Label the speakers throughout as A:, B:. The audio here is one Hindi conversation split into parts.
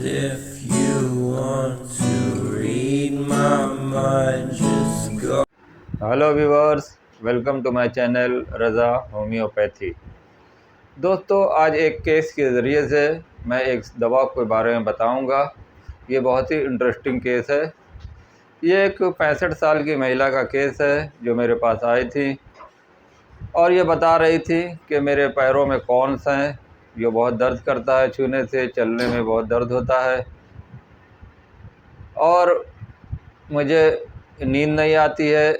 A: if you want to read my mind, just go.
B: Hello viewers, welcome to my channel Raza homeopathy. दोस्तों, आज एक केस के ज़रिए से मैं एक दवा के बारे में बताऊंगा। ये बहुत ही इंटरेस्टिंग केस है। ये एक 65 साल की महिला का केस है जो मेरे पास आई थी और ये बता रही थी कि मेरे पैरों में कॉर्न्स हैं, जो बहुत दर्द करता है, छूने से चलने में बहुत दर्द होता है और मुझे नींद नहीं आती है।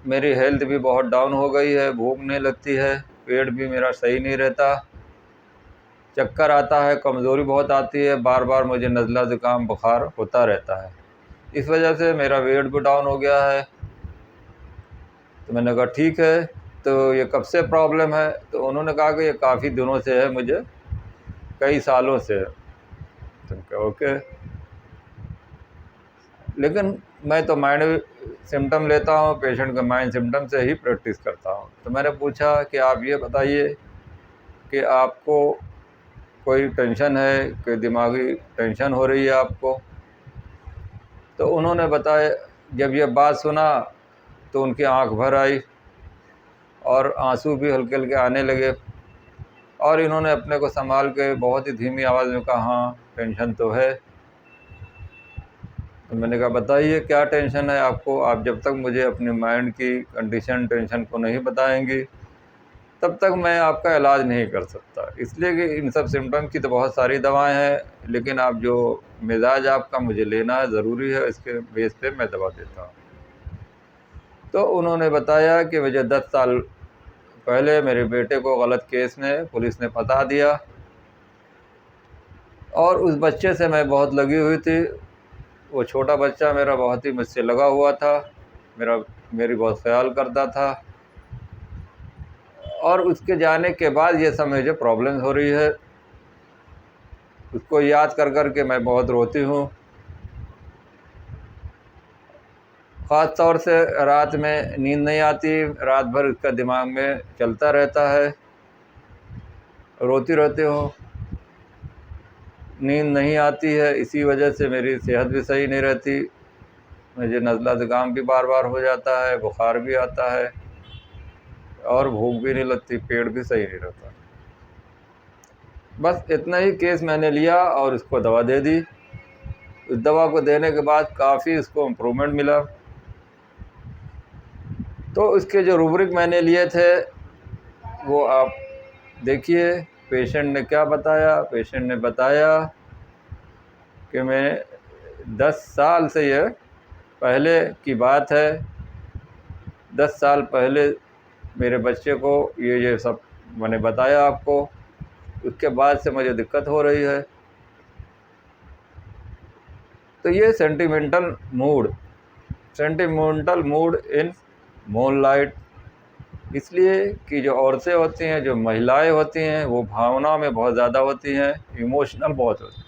B: मेरी हेल्थ भी बहुत डाउन हो गई है, भूख नहीं लगती है, पेट भी मेरा सही नहीं रहता, चक्कर आता है, कमज़ोरी बहुत आती है, बार बार मुझे नज़ला ज़ुकाम बुखार होता रहता है। इस वजह से मेरा वेट भी डाउन हो गया है। तो मैंने कहा ठीक है, तो ये कब से प्रॉब्लम है? तो उन्होंने कहा कि ये काफ़ी दिनों से है, मुझे कई सालों से है। तो कहा ओके, लेकिन मैं तो माइंड सिम्टम लेता हूँ, पेशेंट का माइंड सिम्टम से ही प्रैक्टिस करता हूँ। तो मैंने पूछा कि आप ये बताइए कि आपको कोई टेंशन है, कोई दिमागी टेंशन हो रही है आपको? तो उन्होंने बताया, जब ये बात सुना तो उनकी आंख भर आई और आंसू भी हल्के हल्के आने लगे और इन्होंने अपने को संभाल के बहुत ही धीमी आवाज़ में कहा, हाँ टेंशन तो है। तो मैंने कहा बताइए क्या टेंशन है आपको? आप जब तक मुझे अपनी माइंड की कंडीशन टेंशन को नहीं बताएंगी तब तक मैं आपका इलाज नहीं कर सकता। इसलिए कि इन सब सिम्टम की तो बहुत सारी दवाएं हैं, लेकिन आप जो मिजाज आपका मुझे लेना है ज़रूरी है, इसके बेस पे मैं दवा देता हूँ। तो उन्होंने बताया कि मुझे 10 साल पहले मेरे बेटे को गलत केस में पुलिस ने फंसा दिया और उस बच्चे से मैं बहुत लगी हुई थी। वो छोटा बच्चा मेरा बहुत ही मुझसे लगा हुआ था, मेरी बहुत ख्याल करता था और उसके जाने के बाद ये सब मुझे प्रॉब्लम्स हो रही है। उसको याद कर कर के मैं बहुत रोती हूँ। ख़ास तौर से रात में नींद नहीं आती, रात भर उसका दिमाग में चलता रहता है, रोती रहती हूँ, नींद नहीं आती है। इसी वजह से मेरी सेहत भी सही नहीं रहती, मुझे नज़ला ज़ुकाम भी बार बार हो जाता है, बुखार भी आता है और भूख भी नहीं लगती, पेट भी सही नहीं रहता। बस इतना ही केस मैंने लिया और उसको दवा दे दी। उस दवा को देने के बाद काफ़ी उसको इम्प्रूवमेंट मिला। तो उसके जो रूब्रिक मैंने लिए थे वो आप देखिए। पेशेंट ने क्या बताया? पेशेंट ने बताया कि मैं 10 साल से, ये पहले की बात है, 10 साल पहले मेरे बच्चे को ये सब मैंने बताया आपको। उसके बाद से मुझे दिक्कत हो रही है। तो ये सेंटिमेंटल मूड इन मूनलाइट, इसलिए कि जो औरतें होती हैं, जो महिलाएं होती हैं, वो भावना में बहुत ज़्यादा होती हैं, इमोशनल बहुत होती हैं।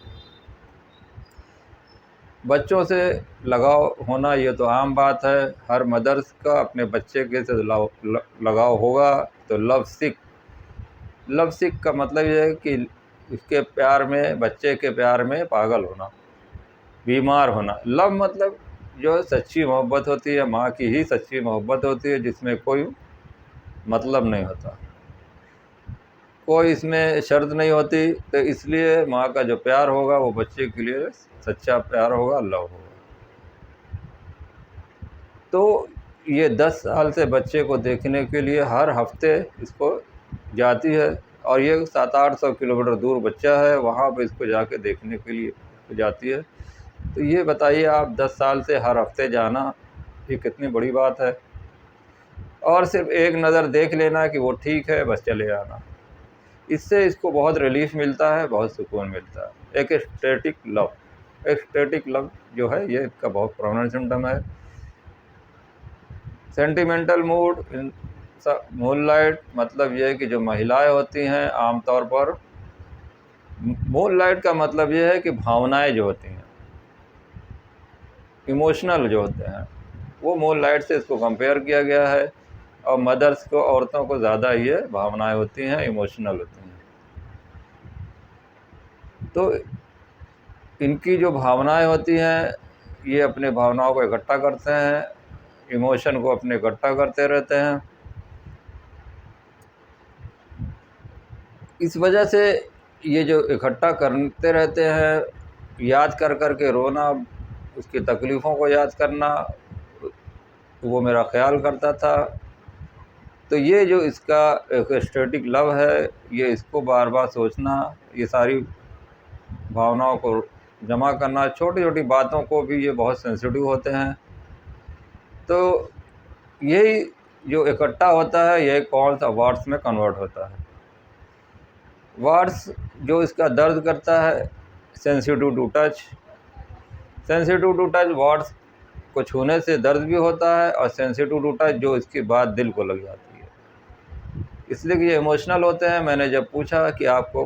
B: बच्चों से लगाव होना ये तो आम बात है, हर मदर्स का अपने बच्चे के से लगाव होगा। तो लव सिक का मतलब ये है कि उसके प्यार में, बच्चे के प्यार में पागल होना, बीमार होना। लव मतलब जो सच्ची मोहब्बत होती है, माँ की ही सच्ची मोहब्बत होती है, जिसमें कोई मतलब नहीं होता, कोई इसमें शर्त नहीं होती। तो इसलिए माँ का जो प्यार होगा वो बच्चे के लिए सच्चा प्यार होगा, लव होगा। तो ये 10 साल से बच्चे को देखने के लिए हर हफ्ते इसको जाती है और ये 700-800 किलोमीटर दूर बच्चा है, वहाँ पे इसको जाके देखने के लिए जाती है। तो ये बताइए आप, 10 साल से हर हफ्ते जाना, ये कितनी बड़ी बात है। और सिर्फ एक नज़र देख लेना कि वो ठीक है, बस चले आना, इससे इसको बहुत रिलीफ मिलता है, बहुत सुकून मिलता है। एक स्टैटिक लव जो है, ये इसका बहुत प्रोमिनेंट सिम्टम है। सेंटिमेंटल मूड इन मूनलाइट मतलब ये है कि जो महिलाएं होती हैं आमतौर पर, मूनलाइट का मतलब ये है कि भावनाएं जो होती हैं, इमोशनल जो होते हैं, वो मूनलाइट से इसको कंपेयर किया गया है। और मदर्स को, औरतों को ज़्यादा ये भावनाएं होती हैं, इमोशनल होती हैं। तो इनकी जो भावनाएं होती हैं, ये अपने भावनाओं को इकट्ठा करते हैं, इमोशन को अपने इकट्ठा करते रहते हैं। इस वजह से ये जो इकट्ठा करते रहते हैं, याद कर कर के रोना, उसकी तकलीफ़ों को याद करना, वो मेरा ख्याल करता था। तो ये जो इसका एक स्टैटिक लव है, ये इसको बार बार सोचना, ये सारी भावनाओं को जमा करना, छोटी छोटी बातों को भी ये बहुत सेंसिटिव होते हैं। तो यही जो इकट्ठा होता है, यही कॉल्स वर्ड्स में कन्वर्ट होता है। वर्ड्स जो इसका दर्द करता है, sensitive to touch. Sensitive to touch words को छूने से दर्द भी होता है, और सेंसिटिव टू टच जो इसकी बात दिल को लग जाती है, इसलिए कि ये इमोशनल होते हैं। मैंने जब पूछा कि आपको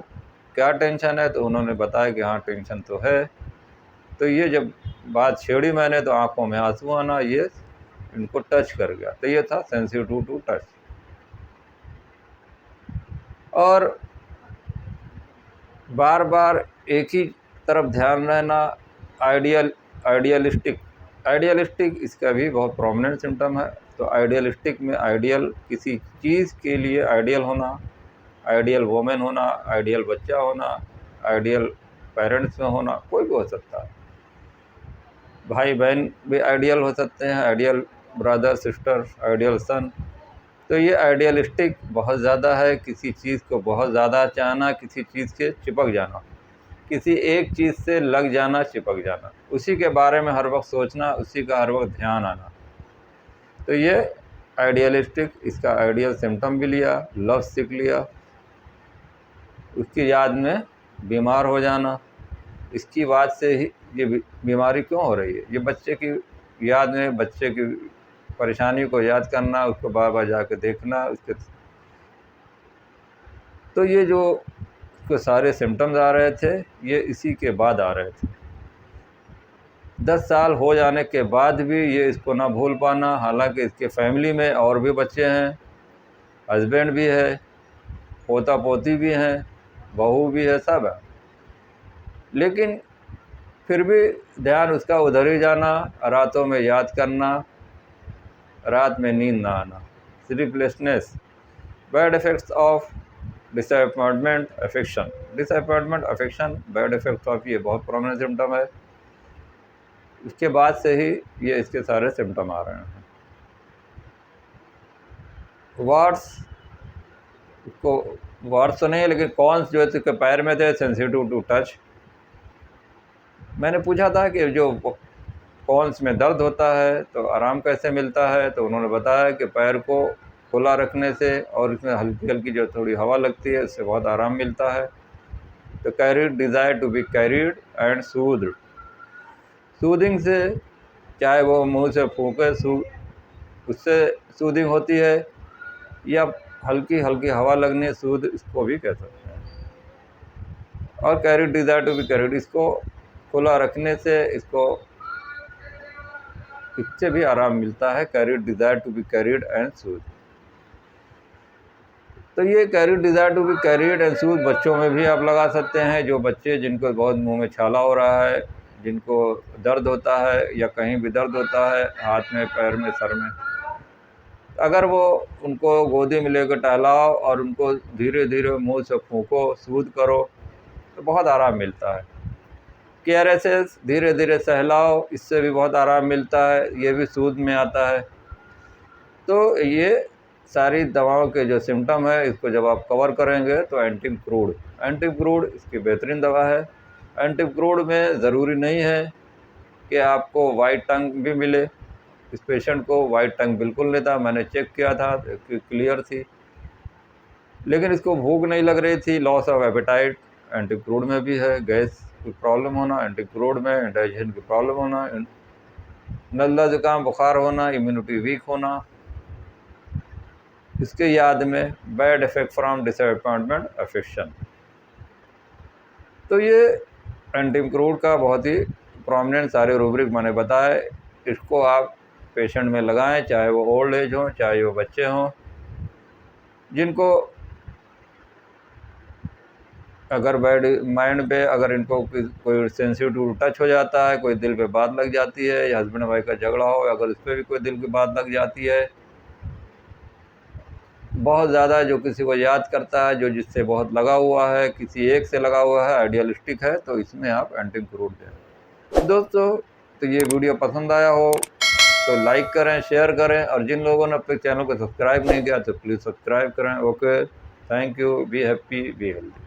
B: क्या टेंशन है, तो उन्होंने बताया कि हाँ टेंशन तो है। तो ये जब बात छेड़ी मैंने, तो आंखों में आंसू आना, ये इनको टच कर गया। तो ये था सेंसिटिव टू टच। और बार बार एक ही तरफ ध्यान रहना, आइडियलिस्टिक इसका भी बहुत प्रोमिनेंट सिम्टम है। तो आइडियलिस्टिक में आइडियल किसी चीज़ के लिए आइडियल होना, आइडियल वोमेन होना, आइडियल बच्चा होना, आइडियल पेरेंट्स में होना, कोई भी हो सकता है। भाई बहन भी आइडियल हो सकते हैं, आइडियल ब्रदर सिस्टर, आइडियल सन। तो ये आइडियलिस्टिक बहुत ज़्यादा है, किसी चीज़ को बहुत ज़्यादा चाहना, किसी चीज़ से चिपक जाना, किसी एक चीज़ से लग जाना, चिपक जाना, उसी के बारे में हर वक्त सोचना, उसी का हर वक्त ध्यान आना। तो ये आइडियलिस्टिक, इसका आइडियल सिम्टम भी लिया, लव सिक लिया। उसकी याद में बीमार हो जाना, इसकी बात से ही ये बीमारी क्यों हो रही है, ये बच्चे की याद में, बच्चे की परेशानी को याद करना, उसको बार बार जाके देखना, उसके। तो ये जो उसके सारे सिम्टम्स आ रहे थे, ये इसी के बाद आ रहे थे। 10 साल हो जाने के बाद भी ये इसको ना भूल पाना। हालांकि इसके फैमिली में और भी बच्चे हैं, हस्बैंड भी है, पोता पोती भी हैं, बहू भी है, सब है, लेकिन फिर भी ध्यान उसका उधर ही जाना, रातों में याद करना, रात में नींद ना आना, sleeplessness, bad effects of disappointment affection. Disappointment affection, bad effects of, ये बहुत प्रोमिनेंट सिम्टम है। इसके बाद से ही ये इसके सारे सिम्टम आ रहे हैं। वार्ड्स तो नहीं है, लेकिन कॉन्स जो है इसके पैर में थे, सेंसिटिव टू टच। मैंने पूछा था कि जो कॉन्स में दर्द होता है तो आराम कैसे मिलता है, तो उन्होंने बताया कि पैर को खुला रखने से और इसमें हल्की हल्की जो थोड़ी हवा लगती है, इससे बहुत आराम मिलता है। तो carried, desire to be carried and soothed. Soothing से, चाहे वो मुंह से फूंके, उससे सूदिंग होती है, या हल्की हल्की हवा लगने, सूद इसको भी कह सकते हैं। और carried, desire to be carried, इसको खुला रखने से, इससे भी आराम मिलता है। Carried, desire to be carried and soothe. तो ये carried, desire to be carried and soothe बच्चों में भी आप लगा सकते हैं। जो बच्चे जिनको बहुत मुंह में छाला हो रहा है, जिनको दर्द होता है या कहीं भी दर्द होता है, हाथ में, पैर में, सर में, अगर वो उनको गोदी में लेकर टहलाओ और उनको धीरे धीरे मुंह से फूंको, सूद करो, तो बहुत आराम मिलता है। केयरएसेस, धीरे धीरे सहलाओ, इससे भी बहुत आराम मिलता है, ये भी सूद में आता है। तो ये सारी दवाओं के जो सिम्टम है, इसको जब आप कवर करेंगे तो एंटीक्रूड इसकी बेहतरीन दवा है। एंटीक्रूड में ज़रूरी नहीं है कि आपको वाइट टंग भी मिले। इस पेशेंट को वाइट टंग बिल्कुल नहीं था, मैंने चेक किया था, क्लियर थी, लेकिन इसको भूख नहीं लग रही थी, लॉस ऑफ एपेटाइट एंटीक्रूड में भी है। गैस की प्रॉब्लम होना एंटीक्रूड में, इंडाइजेशन की प्रॉब्लम होना, नज़ला ज़ुकाम, बुखार होना, इम्यूनिटी वीक होना, इसके याद में bad effect from disappointment affection. तो ये एंटीक्रूड का बहुत ही प्रोमिनेंट सारे रूब्रिक मैंने बताए। इसको आप पेशेंट में लगाएं, चाहे वो ओल्ड एज हो, चाहे वो बच्चे हों, जिनको अगर बैड माइंड पे अगर इनको कोई सेंसिटिव टच हो जाता है, कोई दिल पे बात लग जाती है, या हस्बैंड वाइफ का झगड़ा हो, अगर उस पर भी कोई दिल की बात लग जाती है बहुत ज़्यादा, जो किसी को याद करता है, जो जिससे बहुत लगा हुआ है, किसी एक से लगा हुआ है, आइडियलिस्टिक है, तो इसमें आप एंटिक फ्रूट दें। दोस्तों, तो ये वीडियो पसंद आया हो तो लाइक करें, शेयर करें, और जिन लोगों ने अपने चैनल को सब्सक्राइब नहीं किया तो प्लीज़ सब्सक्राइब करें। Okay, thank you, be happy, be healthy.